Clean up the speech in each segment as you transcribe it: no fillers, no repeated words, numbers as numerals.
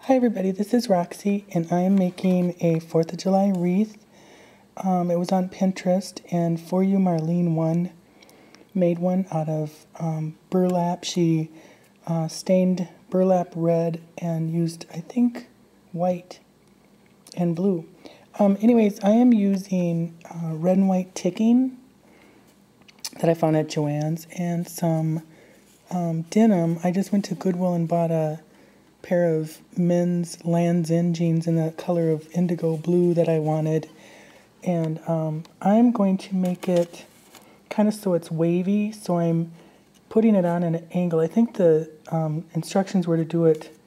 Hi everybody, this is Roxy and I am making a 4th of July wreath. It was on Pinterest and For You Marlene made one out of burlap. She stained burlap red and used, I think, white and blue. Anyways, I am using red and white ticking that I found at Joann's and some denim. I just went to Goodwill and bought a pair of men's Lands' End jeans in the color of indigo blue that I wanted, and I'm going to make it kind of so it's wavy, so I'm putting it on an angle. I think the instructions were to do it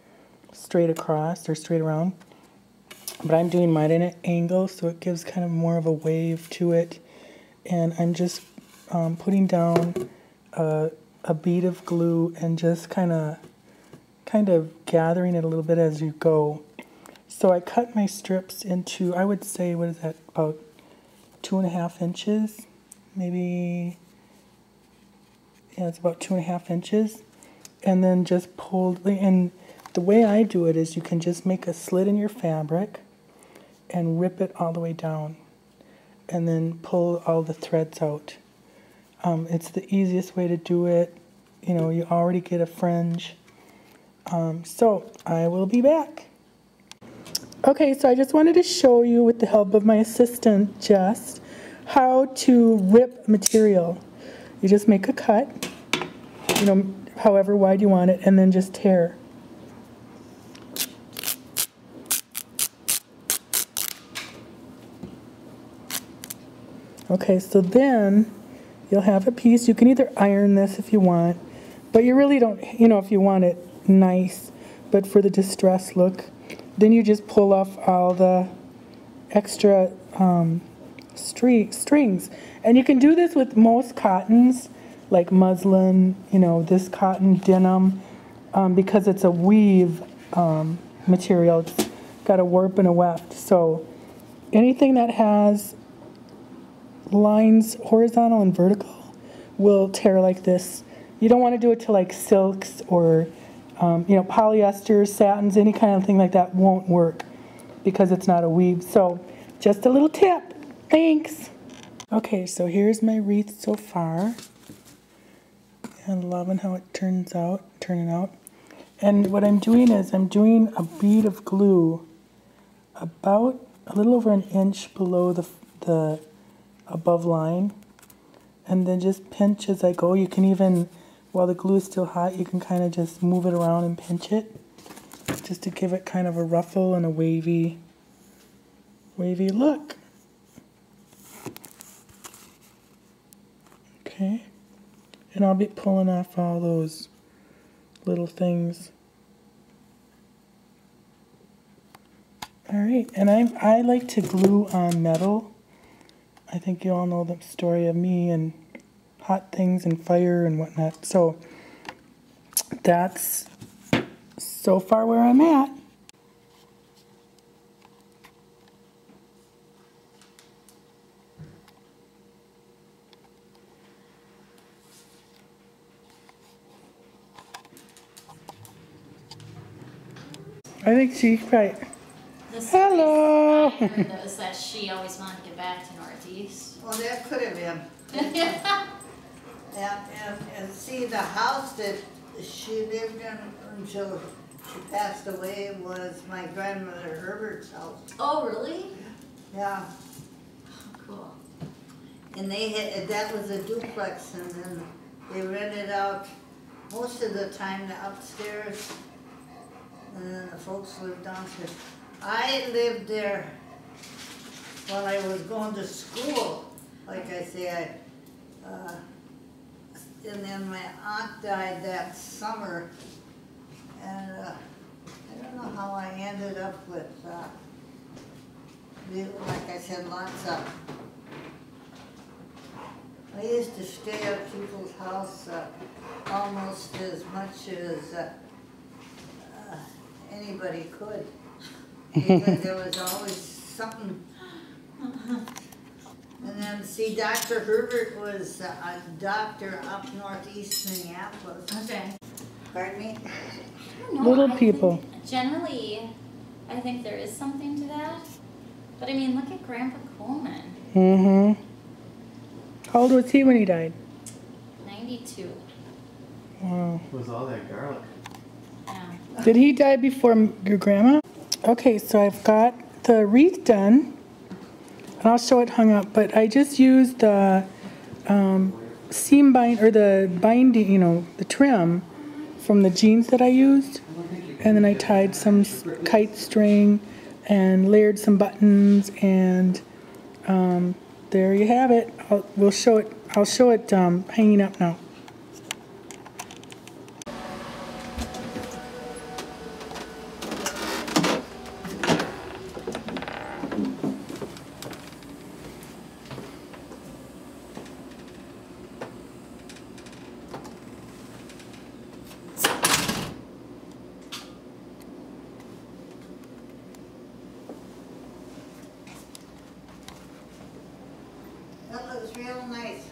straight across or straight around, but I'm doing mine at an angle so it gives kind of more of a wave to it, and I'm just putting down a bead of glue and just kind of gathering it a little bit as you go. So I cut my strips into, I would say, what is that, about 2.5 inches, maybe, yeah, it's about 2.5 inches, and then just pulled, and the way I do it is you can just make a slit in your fabric and rip it all the way down, and then pull all the threads out. It's the easiest way to do it. You know, you already get a fringe. So I will be back. Okay, so I just wanted to show you, with the help of my assistant Jess, how to rip material. You just make a cut, you know, however wide you want it, and then just tear. Okay, so then you'll have a piece. You can either iron this if you want, but you really don't, you know, if you want it nice, but for the distressed look, then you just pull off all the extra strings. And you can do this with most cottons, like muslin, you know, this cotton, denim, because it's a weave material. It's got a warp and a weft. So anything that has lines, horizontal and vertical, will tear like this. You don't want to do it to like silks or you know, polyester, satins, any kind of thing like that won't work because it's not a weave. So just a little tip. Thanks. Okay, so here's my wreath so far. And loving how it turning out. And what I'm doing is I'm doing a bead of glue about a little over an inch below the above line, and then just pinch as I go. You can even, while the glue is still hot, you can kind of just move it around and pinch it, just to give it kind of a ruffle and a wavy look. Okay, and I'll be pulling off all those little things. All right, and I like to glue on metal. I think you all know the story of me and hot things and fire and whatnot. So that's so far where I'm at. I think she's right. Hello. I heard that was that she always wanted to get back to Northeast. Well, that could have been. And see, the house that she lived in until she passed away was my grandmother Herbert's house. Oh, really? Yeah. Oh, cool. And they had, that was a duplex, and then they rented out most of the time the upstairs, and then the folks lived downstairs. I lived there while I was going to school. Like I say, and then my aunt died that summer, and I don't know how I ended up with, like I said, lots of. I used to stay at people's house almost as much as anybody could, because there was always something. And then, see, Dr. Herbert was a doctor up northeast Minneapolis. Okay. Pardon me? Little people. Generally, I think there is something to that. But I mean, look at Grandpa Coleman. Mm-hmm. How old was he when he died? 92. Wow. Was all that garlic? Yeah. Did he die before your grandma? Okay, so I've got the wreath done. And I'll show it hung up, but I just used the seam bind, or the binding, you know, the trim from the jeans that I used. And then I tied some kite string and layered some buttons, and there you have it. I'll show it hanging up now. That looks real nice.